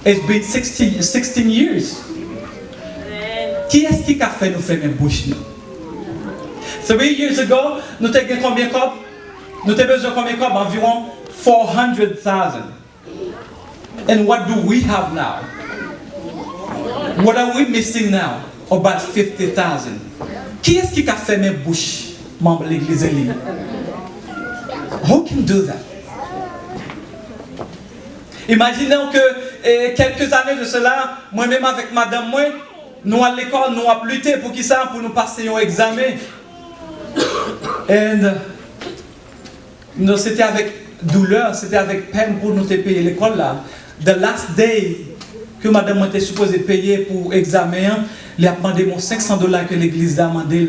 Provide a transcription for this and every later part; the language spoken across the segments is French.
It's been 16 years. Qui est-ce qui a fait nous fermer bouche nous? 3 years ago, nous avons combien de copes? Nous avons besoin de combien de copes? Environ 400,000. And what do we have now? What are we missing now? About 50,000. Qui est-ce qui a fermé bouche, membre de l'église Elie? Who can do that? Imaginons que quelques années de cela, moi-même avec madame, nous à l'école, nous avons lutté pour qui ça? Pour nous passer un examen. Et c'était avec douleur, c'était avec peine pour nous payer l'école là. The last day que madame était supposée payer pour l'examen, il a demandé mon $500 que l'église a demandé,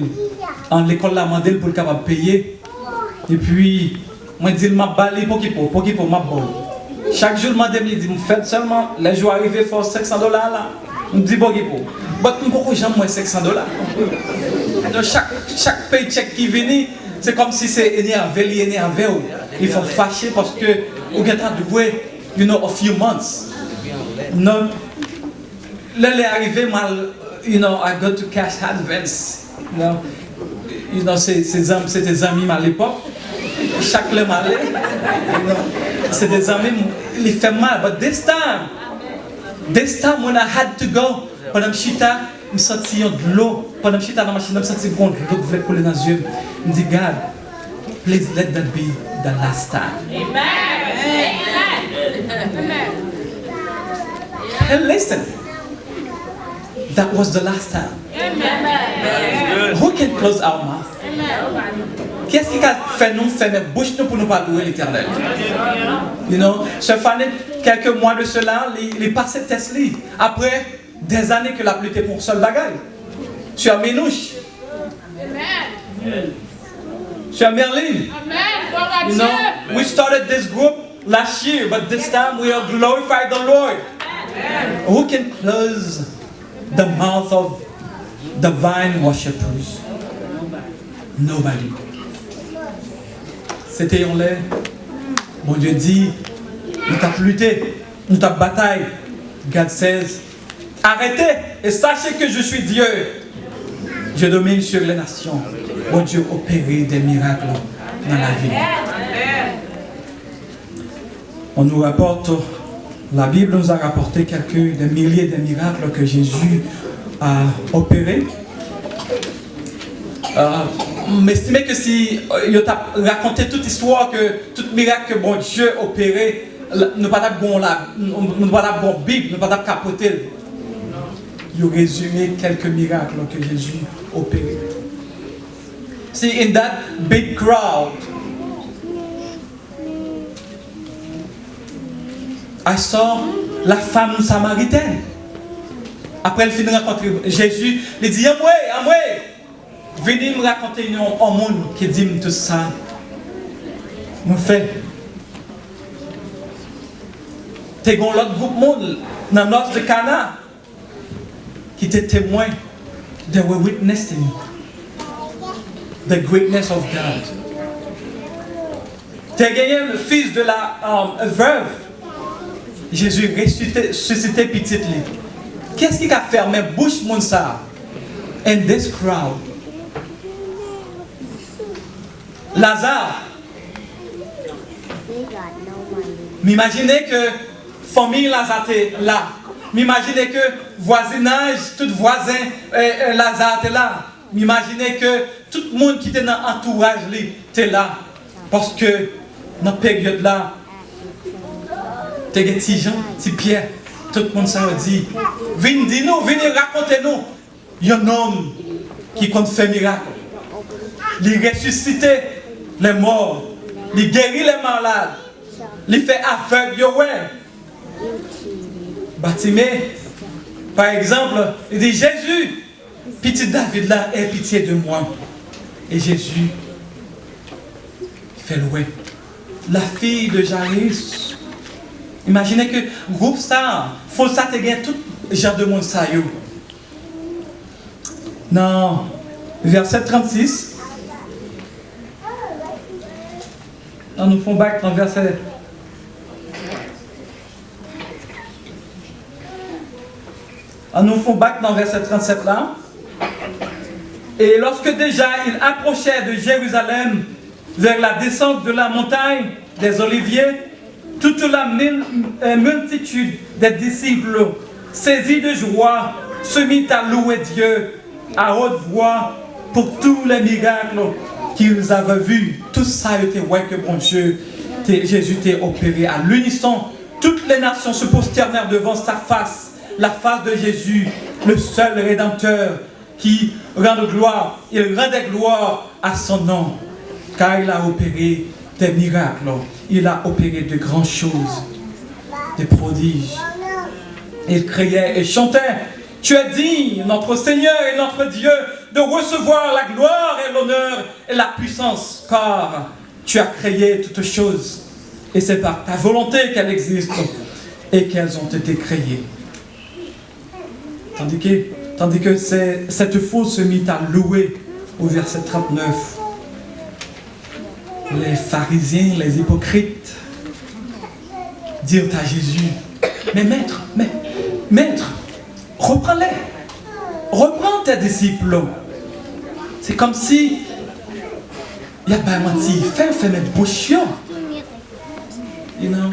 en l'école a demandé pour le capable payer. Et puis, moi je dis, m'a balé pour qui pour ma bonne. Chaque jour, madame me dit, faites seulement, les jours arrivés, il faut $500 là. Je me dis, bon, mais pourquoi j'aime moins $500? Donc, chaque paycheck qui vient, c'est comme si c'est énervé. Il faut fâcher parce que, vous avez joué, a few months. Non, là, il est arrivé mal, I got to cash advance. C'est des amis à l'époque. Chaque le malais, c'est des amis, il fait mal. But this time when I had to go, pendant que je me sentis de l'eau, pendant que je dans la machine, je me sentis bon, l'eau voulait couler dans les yeux. Je me dis, God, please let that be the last time. Amen. And listen, that was the last time. Amen. Who can close our mouth? Qu'est-ce qui a fait nous fermer bouche pour nous pas louer l'Éternel? Ce fanny, quelques mois de cela, il est passé Tesla. Après des années que la pluie était pour seul bagaille. Sur Ménouche. Sur Merlin. We started this group last year, but this time we are glorify the Lord. Who can close the mouth of divine worshipers? Nobody. C'était en l'air. Bon Dieu dit, nous t'avons lutté, nous t'avons bataille. God says, arrêtez et sachez que je suis Dieu. Je domine sur les nations. Bon Dieu opérer des miracles dans la vie. On nous rapporte, la Bible nous a rapporté des milliers de miracles que Jésus a opérés. M'estimez que si il t'a raconté toute histoire, que tout miracle que bon Dieu opéré, nous pas bon la, nous pas bon Bible, nous pas capoter. Il résumé quelques miracles que Jésus opéré. See, in that big crowd, I saw la femme samaritaine. Après elle finit de rencontrer Jésus, il dit Amoué. Venez me raconter un monde qui dit tout ça. Me fait. T'es gon l'autre groupe monde dans l'os de Cana qui étaient témoins. They were witnessing the greatness of God. T'es gagné le fils de la veuve. Jésus ressuscité petite lui. Qu'est-ce qui a fermé bouche mon ça? In this crowd. Lazare. M'imaginez que famille Lazare était là. M'imaginez que voisinage, tout voisin Lazare était là. M'imaginez que tout le monde qui était dans l'entourage était là. Parce que dans cette période-là, t'es des petits gens, petits Pierre, tout le monde s'en dit, venez racontez-nous. Il y a un homme qui compte faire miracle. Il ressuscite les morts, il guérit les malades, il fait aveugle, Bartimée, par exemple, il dit Jésus, petit David là, aie pitié de moi. Et Jésus fait le la fille de Jairus. Imaginez que groupe ça, faut ça te gagner tout genre de monde ça yo. Non, verset 36. On nous font back dans verset On nous fait back dans verset 37 là. Et lorsque déjà il approchait de Jérusalem vers la descente de la montagne des Oliviers, toute la multitude des disciples, saisis de joie, se mit à louer Dieu à haute voix pour tous les miracles qu'ils avaient vus. Tout ça a été ouais que bon Dieu, Jésus t'est opéré à l'unisson. Toutes les nations se prosternèrent devant sa face, la face de Jésus, le seul Rédempteur qui rend gloire. Il rendait gloire à son nom, car il a opéré des miracles. Il a opéré de grandes choses, des prodiges. Il criait et chantait: tu es digne, notre Seigneur et notre Dieu, de recevoir la gloire et l'honneur et la puissance, car tu as créé toutes choses. Et c'est par ta volonté qu'elles existent et qu'elles ont été créées. Tandis que cette foule se mit à louer au verset 39. Les pharisiens, les hypocrites dirent à Jésus: mais maître, reprends-les, reprends tes disciples. C'est comme si il n'y a pas menti, fais mettre bouche. You know,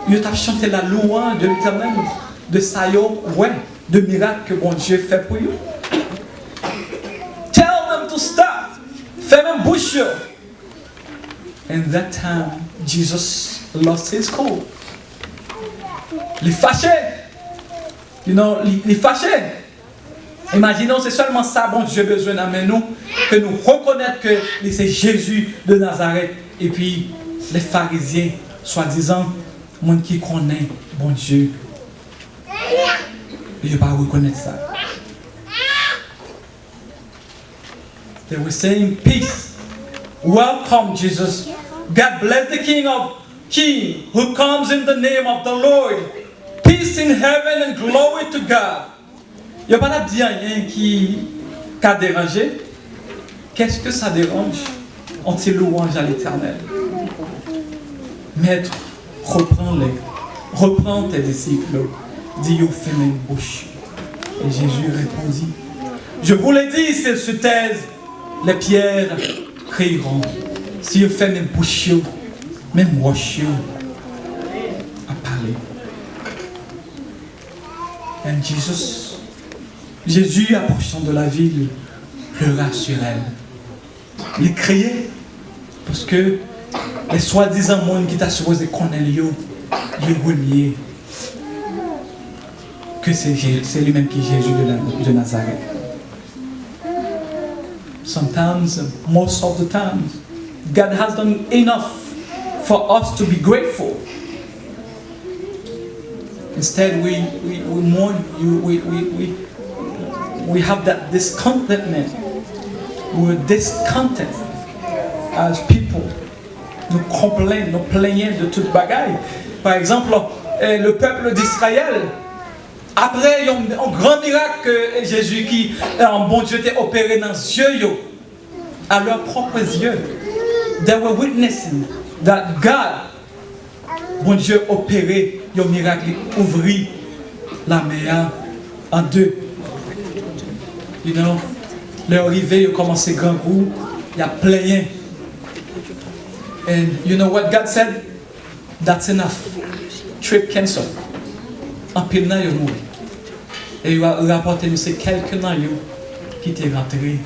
il t'a chanté la louange de l'Éternel, de ça, ouais, de miracles que bon Dieu fait pour vous. Tell them to stop. Fais même bouche. And that time, Jesus lost his cool. Les fâchés. You know, les fâchés. Imaginons, c'est seulement ça, bon Dieu, besoin d'amener nous, que nous reconnaître que c'est Jésus de Nazareth. Et puis, les pharisiens, soi-disant, monde qui connaît bon Dieu, ils ne vont pas reconnaître ça. They were saying, peace, welcome Jesus, God bless the King who comes in the name of the Lord, peace in heaven and glory to God. Il n'y a pas là de dire rien qui a dérangé. Qu'est-ce que ça dérange? On dit louange à l'Éternel. Maître, reprends-les, reprends tes disciples, dis au fais une bouche. Et Jésus répondit: je vous l'ai dit, s'ils se taisent, les pierres crieront. S'ils font une bouche, même roche à parler. And Jésus, approchant de la ville, pleura sur elle. Il criait parce que les soi-disant monde qui t'a supposé connaître lui, il reniait que c'est lui-même qui est Jésus de Nazareth. Sometimes, most of the time, God has done enough for us to be grateful. Instead, we mourn, we have that discontentment. We're discontent as people. Nous plaignons de toute bagaille. Par exemple, le peuple d'Israël, après un grand miracle que Jésus qui, un bon Dieu, était opéré dans les yeux, à leurs propres yeux, they were witnessing that God, bon Dieu, opéré un miracle, ouvrit la mer en deux. You know, leur arrivée, ils ont commencé grand coup, il y a plein. And you know what God said? That's enough. Trip cancel. En pile nan yo mou. Et il va rapporter nous c'est quelqu'un nan yo qui t'est rentré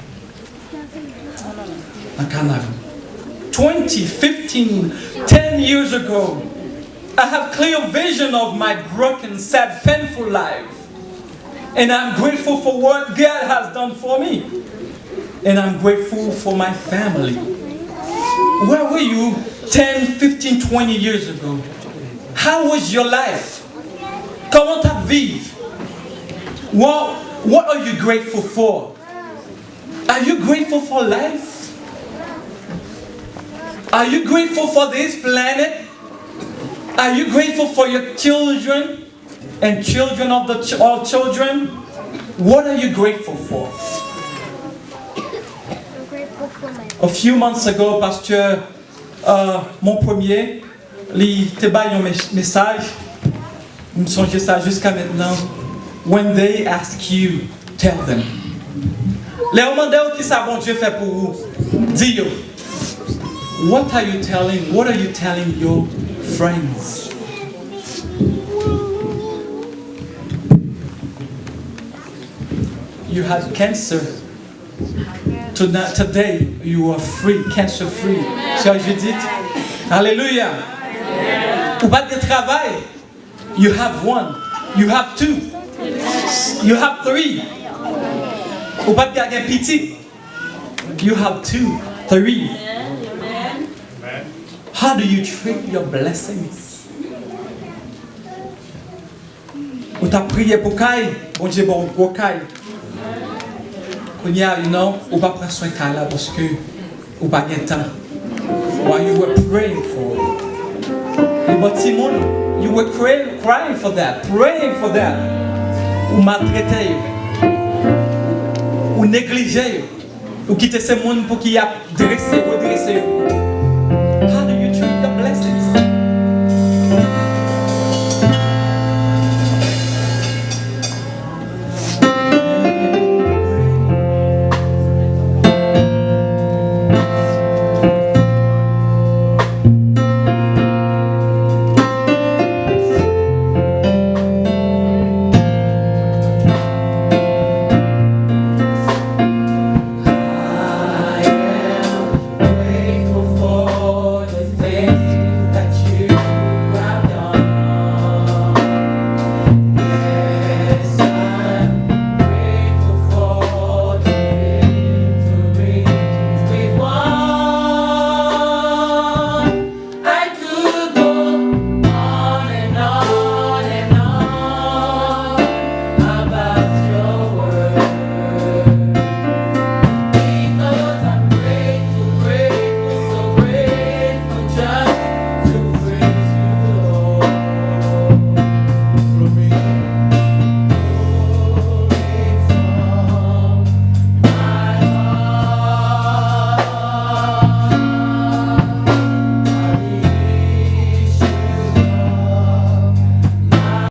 en Canada. 20, 15, 10 years ago, I have clear vision of my broken, sad, painful life. And I'm grateful for what God has done for me. And I'm grateful for my family. Where were you 10, 15, 20 years ago? How was your life? Comment t'as vécu? What are you grateful for? Are you grateful for life? Are you grateful for this planet? Are you grateful for your children and children of all children? What are you grateful for? A few months ago, Pasteur, mon premier, il te baille un message. Je me songeais ça jusqu'à maintenant. When they ask you, tell them. Les demandez qui ça bon Dieu fait pour vous. Dis-yo. What are you telling your friends? You had cancer. Today you are free, cancer free. C'est Judith. Alléluia. Ou pas de travail. You have one. You have two. You have three. Ou pas de gagner petit. You have 2, 3. How do you treat your blessings? Ou t'as prié pour Kai, bon Dieu bon pour Kai. Ou pas prendre soin de Kai là parce que ou pas de temps. While you were praying for it. But Simon, you were crying for that, praying for that. Ou maltraiter, ou négliger, ou quitter ces monde pour qu'il y a redresser.